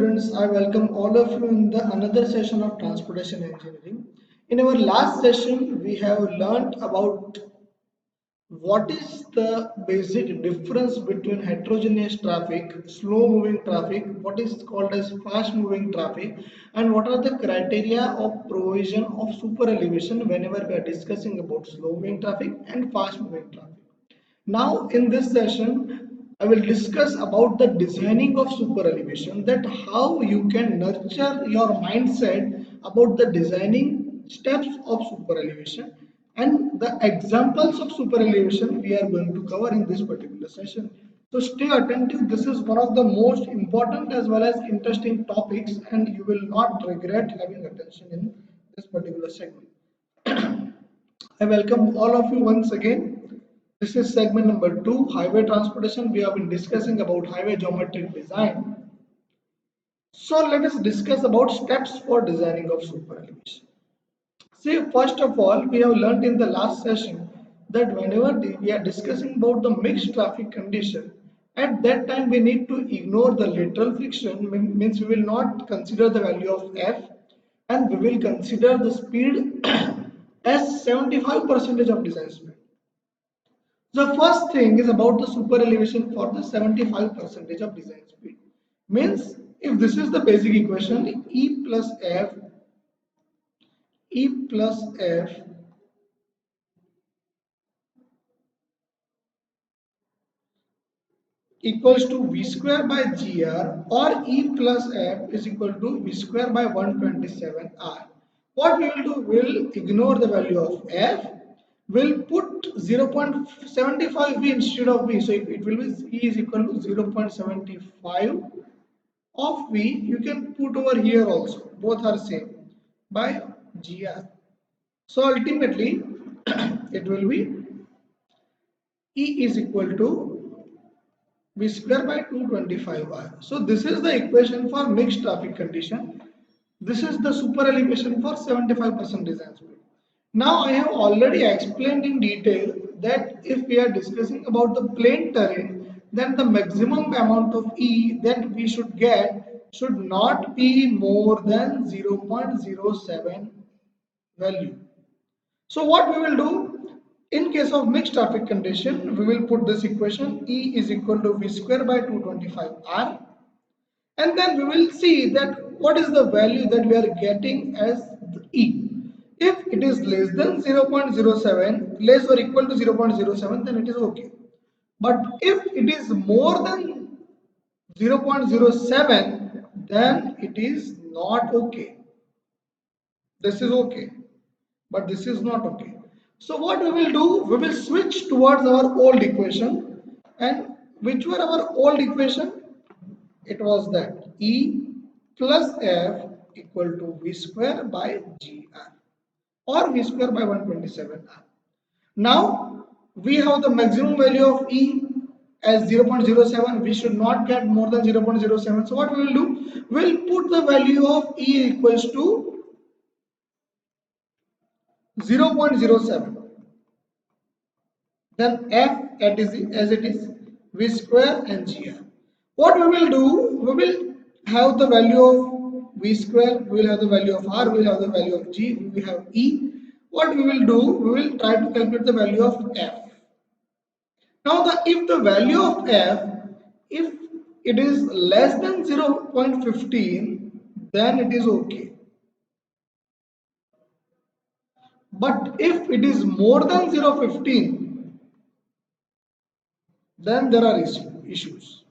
students, I welcome all of you in the another session of transportation engineering. In our last session, we have learned about what is the basic difference between heterogeneous traffic, slow moving traffic, what is called as fast moving traffic, and what are the criteria of provision of super elevation whenever we are discussing about slow moving traffic and fast moving traffic. Now in this session, I will discuss about the designing of super elevation, that how you can nurture your mindset about the designing steps of super elevation and the examples of super elevation we are going to cover in this particular session. So stay attentive. This is one of the most important as well as interesting topics and you will not regret having attention in this particular segment. I welcome all of you once again. This is segment number 2, highway transportation. We have been discussing about highway geometric design. So let us discuss about steps for designing of super elevation. See, first of all, we have learned in the last session that whenever we are discussing about the mixed traffic condition, at that time we need to ignore the lateral friction, means we will not consider the value of f and we will consider the speed as 75% of design speed. The first thing is about the super elevation for the 75% of design speed. Means if this is the basic equation, E plus F equals to V square by GR, or E plus F is equal to V square by 127R. What we will do, we will ignore the value of F, we'll put 0.75V instead of V, so it will be E is equal to 0.75 of V. You can put over here also, both are same, by GR. So ultimately it will be E is equal to V square by 225R. So this is the equation for mixed traffic condition. This is the super elevation for 75% design speed. Now I have already explained in detail that if we are discussing about the plain terrain, then the maximum amount of E that we should get should not be more than 0.07 value. So what we will do, in case of mixed traffic condition, we will put this equation E is equal to V square by 225R, and then we will see that what is the value that we are getting as E. If it is less than 0.07, less or equal to 0.07, then it is okay. But if it is more than 0.07, then it is not okay. This is okay, but this is not okay. So what we will do, we will switch towards our old equation, and which were our old equation? It was that E plus F equal to V square by GR, or V square by 127R. Now we have the maximum value of E as 0.07. We should not get more than 0.07. So what we will do, we will put the value of E equals to 0.07, then f as it is V square and GR. What we will do, we will have the value of V square, we will have the value of R, we will have the value of G, we will have E. What we will do, we will try to calculate the value of f. Now if the value of f, if it is less than 0.15, then it is okay. But if it is more than 0.15, then there are issues.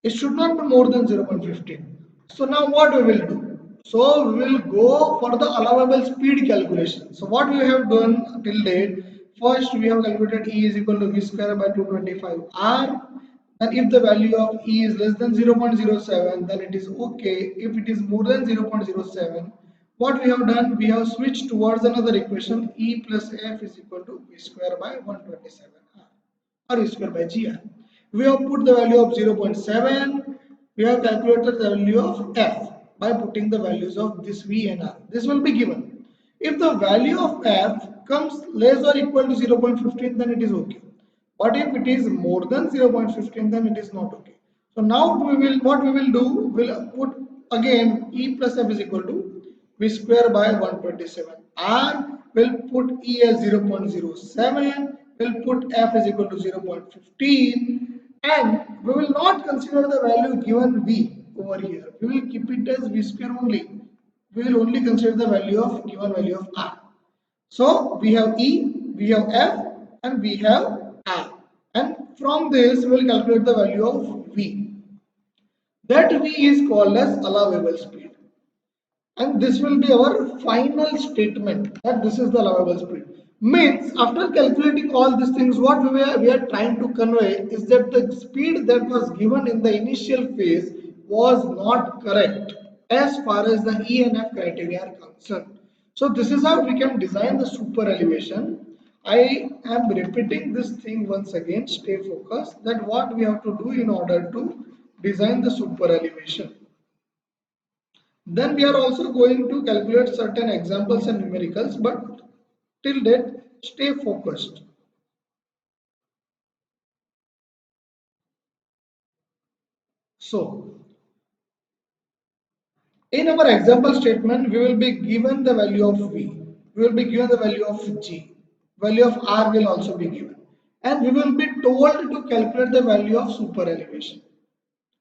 It should not be more than 0.15. So now what we will do? So we will go for the allowable speed calculation. So what we have done till date, first we have calculated E is equal to V square by 225R. And if the value of E is less than 0.07, then it is okay. If it is more than 0.07, what we have done, we have switched towards another equation, E plus F is equal to V square by 127R, or V square by GR. We have put the value of 0.7, we have calculated the value of F by putting the values of this V and R. This will be given. If the value of F comes less or equal to 0.15, then it is okay. But if it is more than 0.15, then it is not okay. So now what we will do, we'll put again E plus F is equal to V square by 127. R will put E as 0.07, will put F is equal to 0.15, and we will not consider the value given V over here. We will keep it as V square only. We will only consider the value of given value of R. So we have E, we have F, and we have R. And from this, we will calculate the value of V. That V is called as allowable speed. And this will be our final statement that this is the allowable speed. Means after calculating all these things, what we are trying to convey is that the speed that was given in the initial phase was not correct as far as the E and F criteria are concerned. So this is how we can design the super elevation. I am repeating this thing once again, stay focused, that what we have to do in order to design the super elevation. Then we are also going to calculate certain examples and numericals, but till that, stay focused. So, in our example statement, we will be given the value of V. We will be given the value of G. Value of R will also be given. And we will be told to calculate the value of super elevation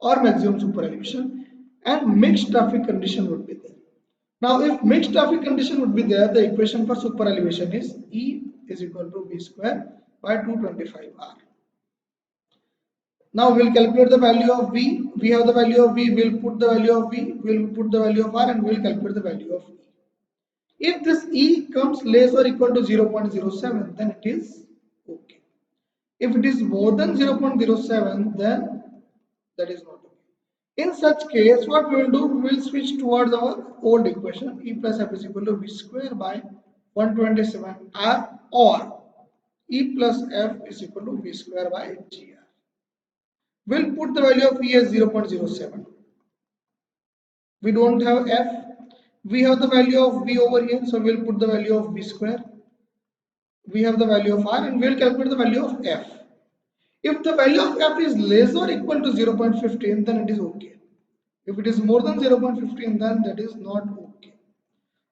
or maximum super elevation, and mixed traffic condition would be there. Now, if mixed traffic condition would be there, the equation for super elevation is E is equal to V square by 225R. Now we'll calculate the value of V. We have the value of V, we'll put the value of V, we'll put the value of R, and we'll calculate the value of E. If this E comes less or equal to 0.07, then it is okay. If it is more than 0.07, then that is not okay. In such case, what we will do, we will switch towards our old equation, E plus F is equal to V square by 127R, or E plus F is equal to V square by GR. We'll put the value of E as 0.07. We don't have F. We have the value of V over here, so we'll put the value of V square. We have the value of R, and we'll calculate the value of F. If the value of F is less or equal to 0.15, then it is okay. If it is more than 0.15, then that is not okay.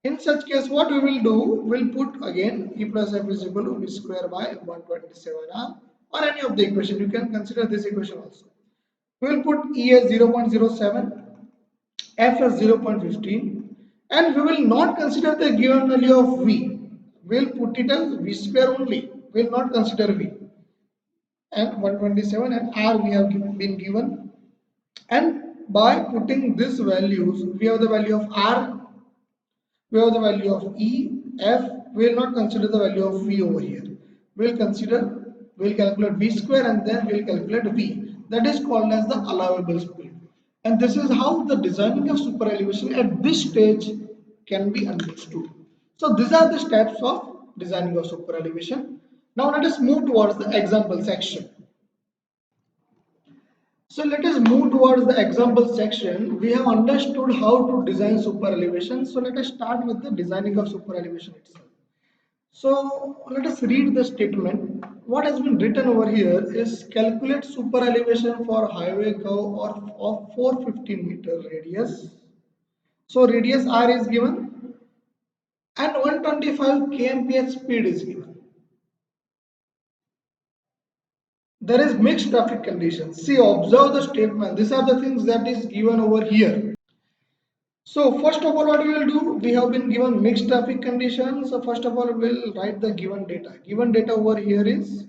In such case, what we will do, we'll put again E plus F is equal to V square by 127R, or any of the equation. You can consider this equation also. We will put E as 0.07, F as 0.15, and we will not consider the given value of V. We will put it as V square only. We will not consider V. And 127 and R we have been given. And by putting these values, we have the value of R, we have the value of E, F. We will not consider the value of V over here. We will calculate V square, and then we will calculate V. That is called as the allowable speed. And this is how the designing of super elevation at this stage can be understood. So these are the steps of designing of super elevation. Now let us move towards the example section. So let us move towards the example section. We have understood how to design super elevation. So let us start with the designing of super elevation itself. So let us read the statement. What has been written over here is calculate super elevation for highway curve of 450-meter radius. So radius R is given and 125 kmph speed is given. There is mixed traffic conditions. See, observe the statement. These are the things that is given over here. So first of all, what we will do, we have been given mixed traffic conditions. So first of all, we will write the given data. Given data over here is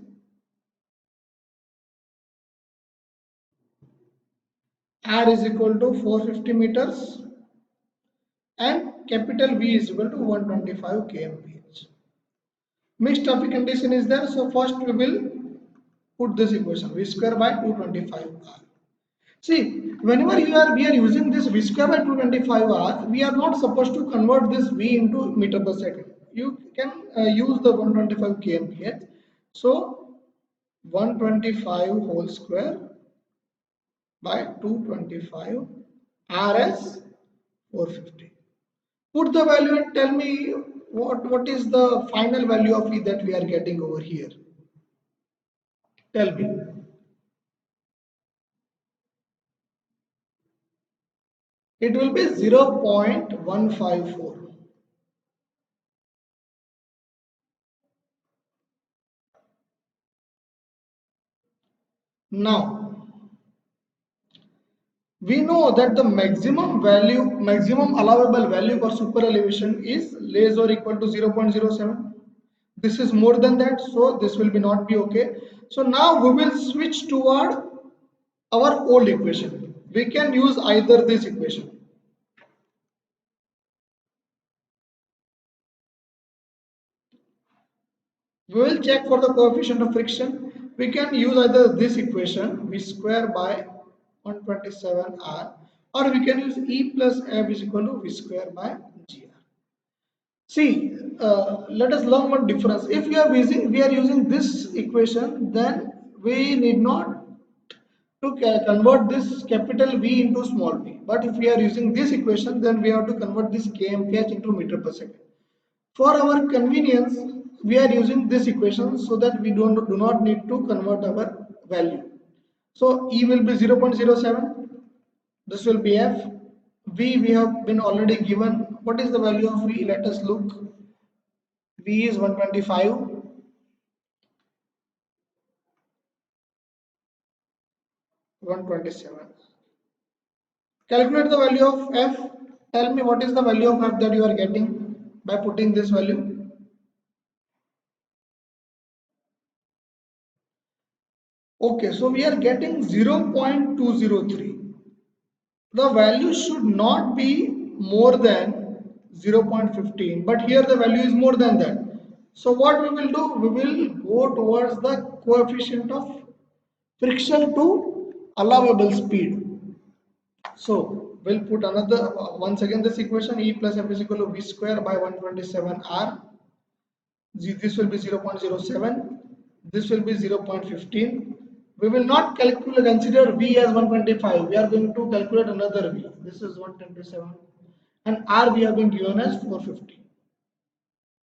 R is equal to 450 meters and capital V is equal to 125 kmph. Mixed traffic condition is there. So first we will put this equation V square by 225R. See, whenever we are using this V square by 225R, we are not supposed to convert this V into meter per second. You can use the 125 kmph. So 125 whole square by 225 RS 450. Put the value and tell me what is the final value of E that we are getting over here. Tell me. It will be 0.154. Now, we know that the maximum allowable value for super elevation is less or equal to 0.07. This is more than that, so this will be not be okay. So now we will switch toward our old equation. We can use either this equation. We will check for the coefficient of friction. We can use either this equation, v square by 127r, or we can use E plus F is equal to v square by gr. See, let us learn one difference. If we are using this equation, then we need not to convert this capital V into small v. But if we are using this equation, then we have to convert this kmph into meter per second. For our convenience, we are using this equation so that we do not need to convert our value. So E will be 0.07. This will be F. V we have been already given. What is the value of V? Let us look. V is 125. 127. Calculate the value of F. Tell me what is the value of F that you are getting by putting this value. Okay, so we are getting 0.203. The value should not be more than 0.15, but here the value is more than that. So what we will do? We will go towards the coefficient of friction to allowable speed. So we'll put another once again this equation E plus F is equal to V square by 127 R. This will be 0.07. This will be 0.15. We will not calculate consider V as 125. We are going to calculate another V. This is 127 and R we have been given as 450.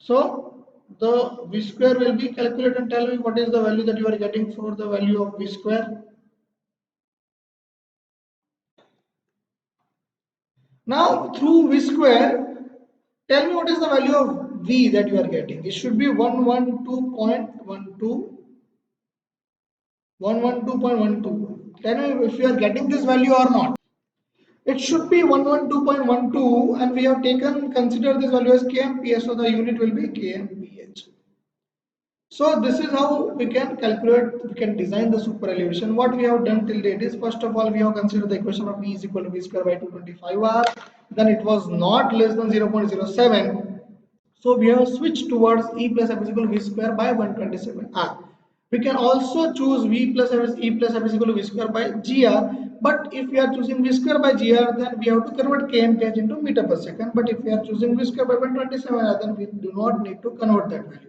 So the V square will be calculated and tell me what is the value that you are getting for the value of V square. Now through V square, tell me what is the value of V that you are getting. It should be 112.12. 112.12. Tell me if you are getting this value or not. It should be 112.12 and we have taken consider this value as kmph, so the unit will be kmph. So this is how we can calculate, we can design the super elevation. What we have done till date is, first of all, we have considered the equation of E is equal to V square by 225R. Then it was not less than 0.07. So we have switched towards E plus F is equal to V square by 127R. We can also choose V plus F is E plus F is equal to V square by GR. But if we are choosing V square by GR, then we have to convert kmph into meter per second. But if we are choosing V square by 127R, then we do not need to convert that value.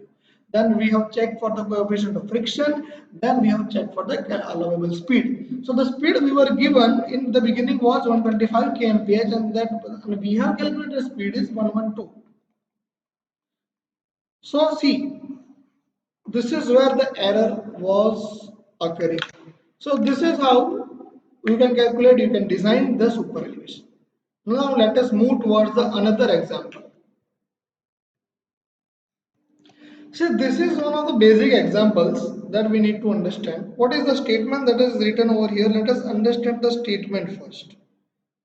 Then we have checked for the coefficient of friction. Then we have checked for the allowable speed. So the speed we were given in the beginning was 125 kmph, and that we have calculated speed is 112. So see, this is where the error was occurring. So this is how you can calculate, you can design the super elevation. Now let us move towards the another example. So this is one of the basic examples that we need to understand. What is the statement that is written over here? Let us understand the statement first.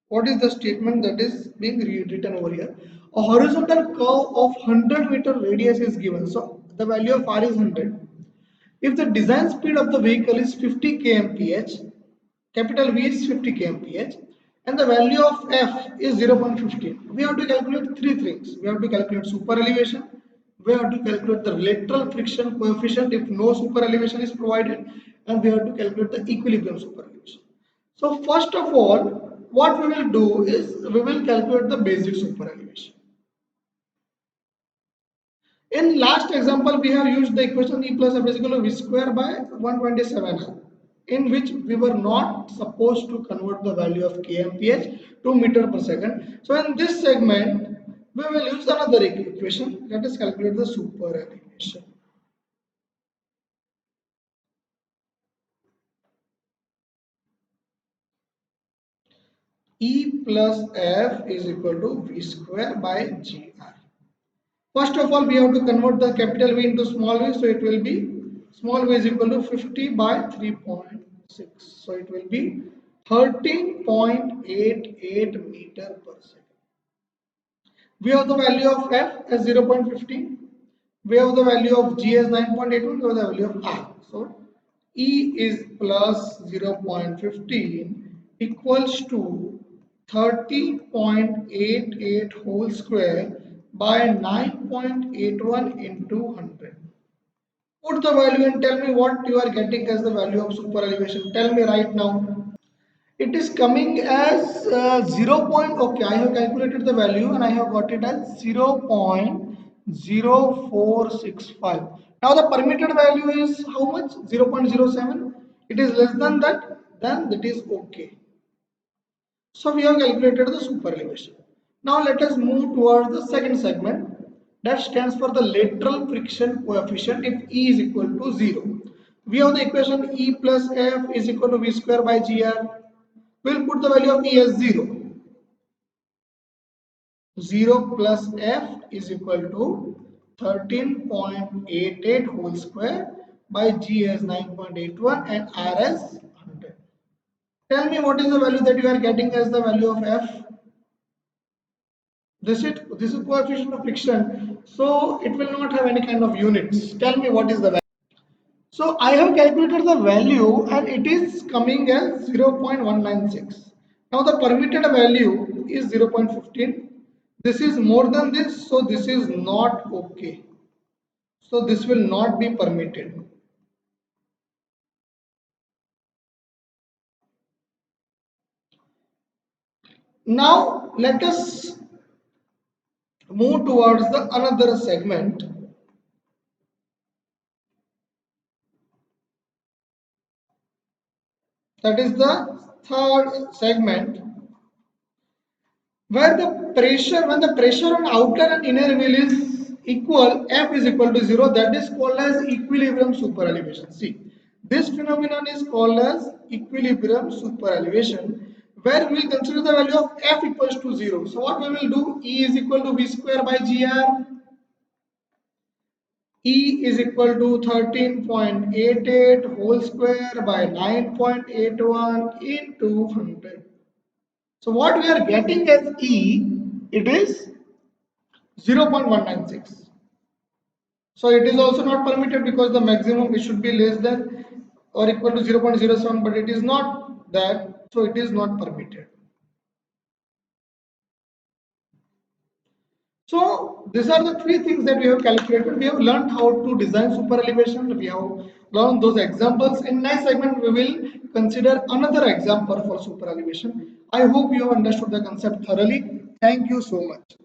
What is the statement that is being written over here? A horizontal curve of 100-meter radius is given. So the value of R is 100. If the design speed of the vehicle is 50 kmph, capital V is 50 kmph, and the value of F is 0.15, we have to calculate three things. We have to calculate super elevation, we have to calculate the lateral friction coefficient if no super elevation is provided, and we have to calculate the equilibrium super elevation. So first of all, what we will do is we will calculate the basic super elevation. In last example, we have used the equation E plus F is equal to V square by 127, in which we were not supposed to convert the value of kmph to meter per second. So in this segment, we will use another equation. Let us calculate the super elevation. E plus F is equal to V square by GR. First of all, we have to convert the capital V into small v, so it will be small v is equal to 50 by 3.6. So it will be 13.88 meter per second. We have the value of F as 0.15. We have the value of G as 9.81. We have the value of R. So E is plus 0.15 equals to 30.88 whole square by 9.81 into 100. Put the value and tell me what you are getting as the value of super elevation. Tell me right now. It is coming as 0. Okay, I have calculated the value and I have got it as 0.0465. Now the permitted value is how much? 0.07. It is less than that, then that is okay. So we have calculated the super elevation. Now let us move towards the second segment, that stands for the lateral friction coefficient if E is equal to 0. We have the equation E plus F is equal to V square by GR. We'll put the value of E as 0. 0 plus F is equal to 13.88 whole square by G as 9.81 and R as 100. Tell me what is the value that you are getting as the value of F. This is coefficient of friction, so it will not have any kind of units. Tell me what is the value. So I have calculated the value and it is coming as 0.196. Now the permitted value is 0.15. This is more than this, so this is not okay. So this will not be permitted. Now let us move towards the another segment, that is the third segment, where when the pressure on outer and inner wheel is equal, F is equal to 0, that is called as equilibrium super elevation. See, this phenomenon is called as equilibrium super elevation, where we will consider the value of F equals to 0. So what we will do, E is equal to V square by GR. E is equal to 13.88 whole square by 9.81 into 100. So what we are getting as E, it is 0.196. So it is also not permitted because the maximum it should be less than or equal to 0.07, but it is not that, so it is not permitted. So these are the three things that we have calculated. We have learned how to design super elevation. We have learned those examples. In next segment, we will consider another example for super elevation. I hope you have understood the concept thoroughly. Thank you so much.